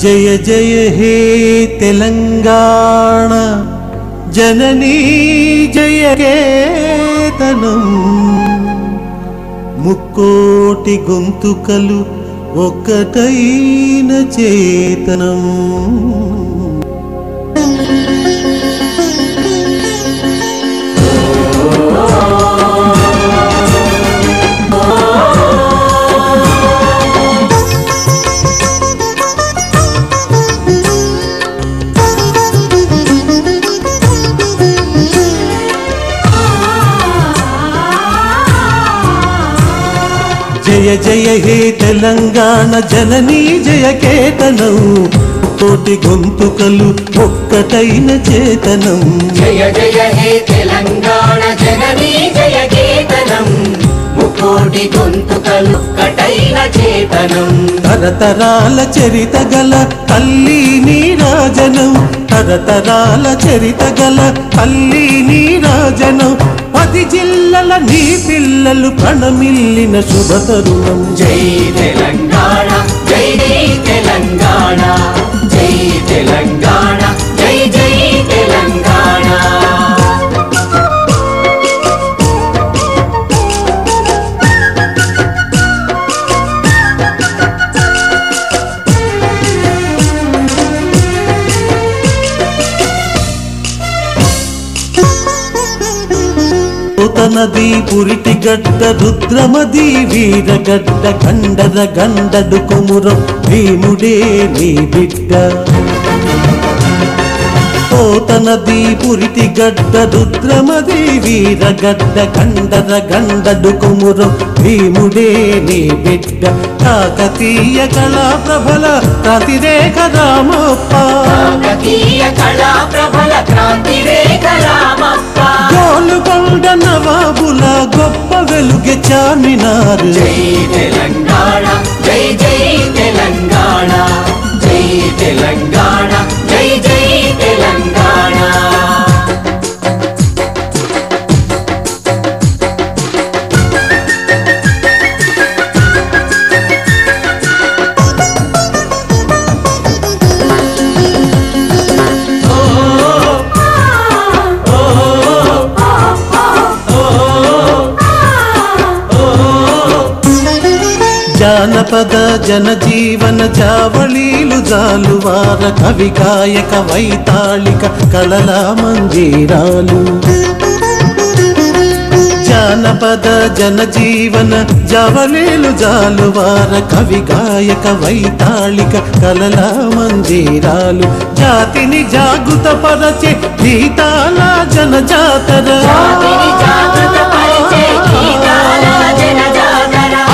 జయ జయ హే తెలంగాణ జననీ జయ కేతనం ముక్కోటి గొంతుకలు ఒక్కటైన చేతనం జయ జయ హే తెలంగాణ జననీ జయ కేతనం కోటి గొంతుకలు ఒక్కటైన చేతనం జయ జయ హే తెలంగాణ జననీ జయ కేతనం ముకోటి గొంతుకలు ఒక్కటైన చేతనం తరతరాల చరిత గల తల్లి నీరాజనం తరతరాల చరిత గల తల్లి నీరాజనం 10 జిల్లల నీ పిల్లలు ప్రణమిల్లిన శుభ తరుణం జై తెలంగాణ జై జై తెలంగాణ జై తెలంగాణ జై జై తెలంగాణ నది పురిటి గడ్డ రుద్రమది వీరగడ్డ గండర గండడు కుమురం భీముడే నీ బిడ్డ నది పురిటి గడ్డ రుద్రమది వీరగడ్డ గండర గండడు కుమురం భీముడే నీ బిడ్డ కాకతీయ కళా ప్రభల క్రాంతిరేఖ రామప్ప కాకతీయ కళా ప్రభల క్రాంతిరేఖ రామప్ప గోలుకొండ నవాబుల గొప్ప వెలుగె చార్మినార్ జై తెలంగాణ జై జై తెలంగాణ జై తెలంగాణ జై జై తెలంగాణ జానపద జనజీవన జావళీలు జాలువార కవి గాయక వైతాళిక కళల మంజీరాలు జానపద జనజీవన జావళీలు జాలువార కవి గాయక వైతాళిక కళల మంజీరాలు జాతిని జాగృత పరచే గీతాల జనజాతర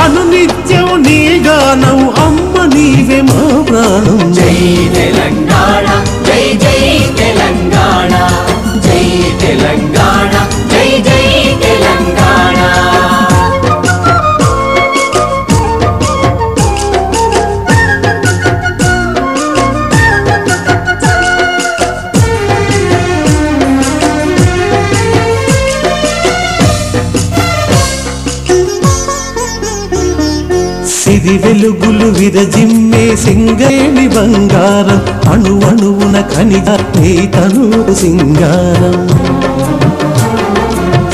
అనునిత్యం నీ గానం అమ్మ నీవే మా ప్రాణం జై తెలంగాణ జై జై తెలంగాణ జై తెలంగాణ జై జై తెలంగాణ సిరి వెలుగులు విరజిమ్మే సింగేణి బంగారం అణువణువున ఖనిజ తను సింగారం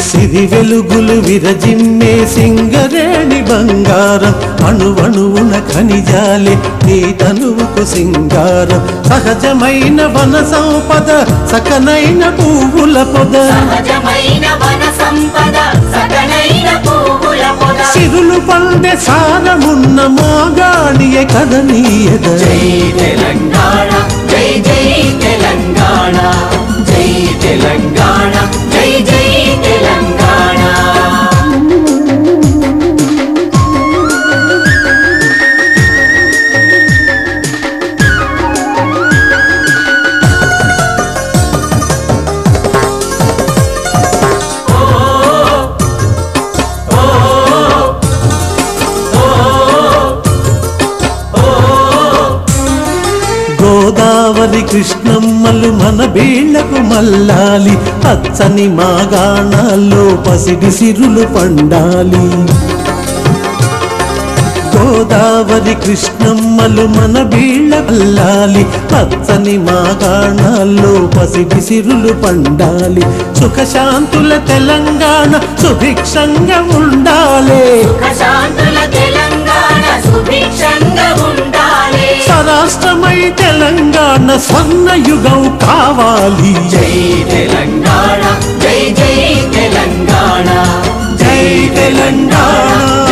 సిరి వెలుగులు విరజిమ్మే సింగరేణి బంగారం అణువణువున ఖనిజాలే నీ తనువుకు సింగారం సహజమైన వన సంపద సకనైన పువ్వుల పొద సహజమైన వన సంపద సకనైన పువ్వుల పొద సిరులు పండే సారమున్న మాగాణియే కదనీయద జై తెలంగాణ జై జై తెలంగాణ జై తెలంగాణ జై జై తెలంగాణ గోదావరి కృష్ణమ్మలు మన బీళ్లకు మల్లాలి పచ్చని మాగాణాల్లో పసిడి సిరులు పండాలి గోదావరి కృష్ణమ్మలు మన బీళ్ళ అల్లాలి పచ్చని మాగాణాల్లో పసిడి సిరులు పండాలి సుఖశాంతుల తెలంగాణ సుభిక్షంగా ఉండాలి సుఖశాంతుల తెలంగాణ సుభిక్షంగా ఉండాలి స్వరాష్ట్రమై తెలంగాణ స్వర్ణయుగం కావాలి జై తెలంగాణ జై జై తెలంగాణ జై తెలంగాణ